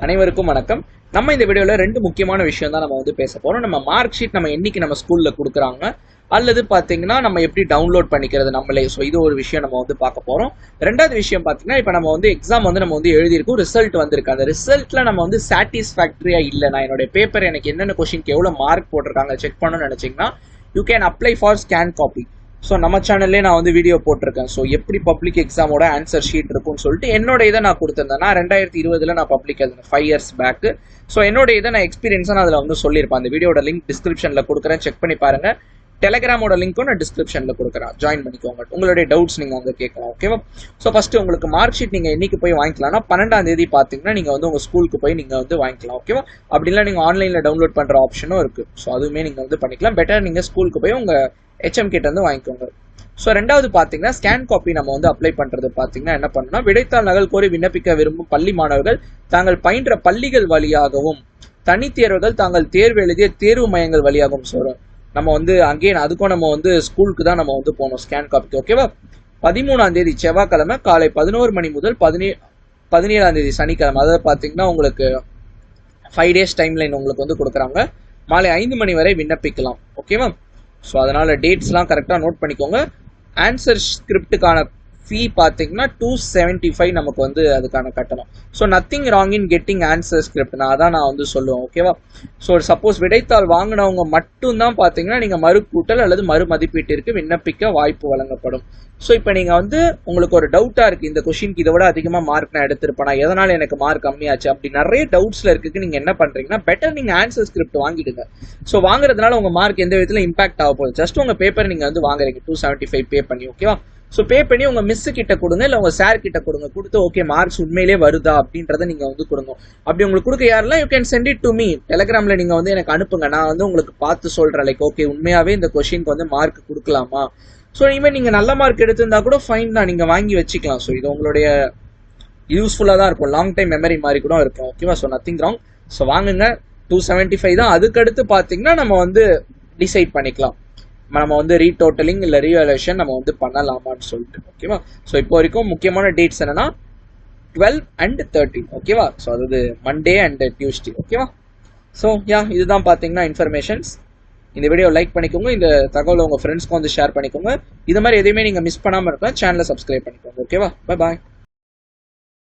அனைவருக்கும் வணக்கம். நம்ம இந்த வீடியோல ரெண்டு முக்கியமான விஷயம் தான் நம்ம வந்து பேச போறோம். நம்ம மார்க் ஷீட் நம்ம என்னைக்கு நம்ம ஸ்கூல்ல கொடுக்குறாங்க, அல்லது பாத்தீங்கன்னா நம்ம எப்படி டவுன்லோட் பண்ணிக்கிறது நம்மளே. ஸோ இது ஒரு விஷயம் நம்ம வந்து பார்க்க போறோம். ரெண்டாவது விஷயம் பாத்தீங்கன்னா, இப்போ நம்ம வந்து எக்ஸாம் வந்து நம்ம வந்து எழுதியிருக்கோம், ரிசல்ட் வந்திருக்கு. அந்த ரிசல்ட்ல நம்ம வந்து சாட்டிஸ்ஃபேக்டரியா இல்லை, நான் என்னோட பேப்பர் எனக்கு என்னென்ன கொஸ்டினுக்கு எவ்வளவு மார்க் போட்டிருக்காங்க செக் பண்ணணும்னு நினைச்சீங்கன்னா, you can apply for scan copy. So நம்ம சேனல்லே நான் வந்து வீடியோ போட்டிருக்கேன். ஸோ எப்படி பப்ளிக் எக்ஸாமோட ஆன்சர் ஷீட் இருக்கும்னு சொல்லிட்டு என்னோட இதை நான் கொடுத்துருந்தேன். நான் 2020 நான் பப்ளிக் எழுதினேன், 5 years பேக். ஸோ என்னோட இதை நான் எக்ஸ்பீரியன்ஸாக நான் அதில் வந்து சொல்லியிருப்பேன். அந்த வீடியோட லிங்க் டிஸ்கிரிப்ஷனில் கொடுக்குறேன், செக் பண்ணி பாருங்க. டெலிகிராமோட லிங்க்கும் நான் டிஸ்கிரிப்ஷனில் கொடுக்குறேன், ஜாயின் பண்ணிக்கோங்க. உங்களுடைய டவுட்ஸ் நீங்கள் வந்து கேட்கலாம், ஓகேவா? ஸோ ஃபர்ஸ்ட் உங்களுக்கு மார்க் ஷீட் நீங்கள் என்னைக்கு போய் வாங்கிக்கலாம்னா, 12ஆம் தேதி பார்த்தீங்கன்னா நீங்கள் வந்து உங்கள் ஸ்கூலுக்கு போய் நீங்கள் வந்து வாங்கிக்கலாம், ஓகேவா? அப்படிலாம் நீங்கள் ஆன்லைனில் டவுன்லோட் பண்ணுற ஆப்ஷனும் இருக்குது. ஸோ அதுவுமே நீங்கள் வந்து பண்ணிக்கலாம். பெட்டர் நீங்கள் ஸ்கூலுக்கு போய் உங்கள் ஹெச்எம் கிட்ட இருந்து வாங்கிக்கோங்க. ஸோ ரெண்டாவது பார்த்தீங்கன்னா, ஸ்கேன் காப்பி நம்ம வந்து அப்ளை பண்ணுறது பார்த்தீங்கன்னா என்ன பண்ணணும்னா, விடைத்தாள் நகல் கோரி விண்ணப்பிக்க விரும்பும் பள்ளி மாணவர்கள் தாங்கள் பயின்ற பள்ளிகள் வழியாகவும், தனித்தேர்வுகள் தாங்கள் தேர்வு எழுதிய தேர்வு மையங்கள் வழியாகவும். ஸோ நம்ம வந்து அங்கேயே அதுக்கும் நம்ம வந்து ஸ்கூலுக்கு தான் நம்ம வந்து போகணும் ஸ்கேன் காப்பிக்கு, ஓகேவா? 13ஆம் தேதி செவ்வாய்க்கிழமை காலை 11 மணி முதல் 17ஆம் தேதி சனிக்கிழமை, அதாவது பார்த்தீங்கன்னா உங்களுக்கு 5 days டைம்லைன் உங்களுக்கு வந்து கொடுக்குறாங்க. மாலை 5 மணி வரை விண்ணப்பிக்கலாம், ஓகேவா? ஸோ அதனால டேட்ஸ்லாம் கரெக்டாக நோட் பண்ணிக்கோங்க. ஆன்சர் ஸ்கிரிப்டுக்கான ஃபீ பார்த்தீங்கன்னா 275 நமக்கு வந்து அதுக்கான கட்டணம். So nothing wrong in getting answer script, நான் வந்து சொல்லுவேன், ஓகேவா? ஸோ சப்போஸ் விடைத்தாள் வாங்கினவங்க மட்டும்தான் பார்த்தீங்கன்னா நீங்கள் மறுக்கூட்டல் அல்லது மறு மதிப்பீட்டிற்கு விண்ணப்பிக்க வாய்ப்பு வழங்கப்படும். ஸோ இப்போ நீங்கள் வந்து உங்களுக்கு ஒரு டவுட்டாக இருக்குது, இந்த கொஷினுக்கு இதை விட அதிகமாக மார்க் நான் எடுத்திருப்பேனா, எதனால் எனக்கு மார்க் கம்மியாச்சு, அப்படி நிறைய டவுட்ஸில் இருக்குது. நீங்கள் என்ன பண்ணுறீங்கன்னா, பெட்டர் நீங்கள் ஆன்சர் ஸ்கிரிப்ட் வாங்கிடுங்க. ஸோ வாங்குறதுனால உங்கள் மார்க் எந்த விதத்தில் இம்பாக்ட் ஆக போகுது. ஜஸ்ட் உங்கள் பேப்பர் நீங்கள் வந்து வாங்குறீங்க 275 பே பண்ணி, ஓகேவா? ஸோ பே பண்ணி உங்கள் மிஸ் கிட்ட கொடுங்க, இல்லை உங்கள் சார் கிட்ட கொடுங்க. கொடுத்து ஓகே மார்க்ஸ் உண்மையிலே வருதா அப்படின்றத நீங்கள் வந்து கொடுங்க. அப்படி உங்களுக்கு கொடுக்க யாரெல்லாம், you can send it to me. டெலிகிராமில் நீங்கள் வந்து எனக்கு அனுப்புங்க, நான் வந்து உங்களுக்கு பார்த்து சொல்கிறேன். லைக் ஓகே உண்மையாகவே இந்த கொஷினுக்கு வந்து மார்க் கொடுக்கலாமா. ஸோ இனிமேல் நீங்கள் நல்ல மார்க் எடுத்திருந்தா கூட ஃபைன் தான், நீங்கள் வாங்கி வச்சுக்கலாம். ஸோ இது உங்களுடைய யூஸ்ஃபுல்லாக தான் இருக்கும், லாங் டைம் மெமரி மாதிரி கூட இருக்கும், ஓகேவா? So nothing wrong. ஸோ வாங்குங்க, 275 தான். அதுக்கடுத்து பார்த்தீங்கன்னா நம்ம வந்து டிசைட் பண்ணிக்கலாம், நம்ம வந்து ரீடோட்டலிங் இல்லை ரீவேல்யூஷன் நம்ம வந்து பண்ணலாமான்னு சொல்லிட்டு, ஓகேவா? ஸோ இப்போ வரைக்கும் முக்கியமான டேட்ஸ் என்னன்னா 12 and 13, ஓகேவா? ஸோ அதாவது மண்டே அண்ட் டியூஸ்டே, ஓகேவா? ஸோ இதுதான் பார்த்தீங்கன்னா இன்ஃபர்மேஷன்ஸ். இந்த வீடியோ லைக் பண்ணிக்கோங்க, இந்த தகவலை உங்கள் ஃப்ரெண்ட்ஸ்க்கு வந்து ஷேர் பண்ணிக்கோங்க. இது மாதிரி எதையுமே நீங்கள் மிஸ் பண்ணாமல் இருக்கலாம், சேனலை சப்ஸ்கிரைப் பண்ணிக்கோங்க, ஓகேவா? Bye bye.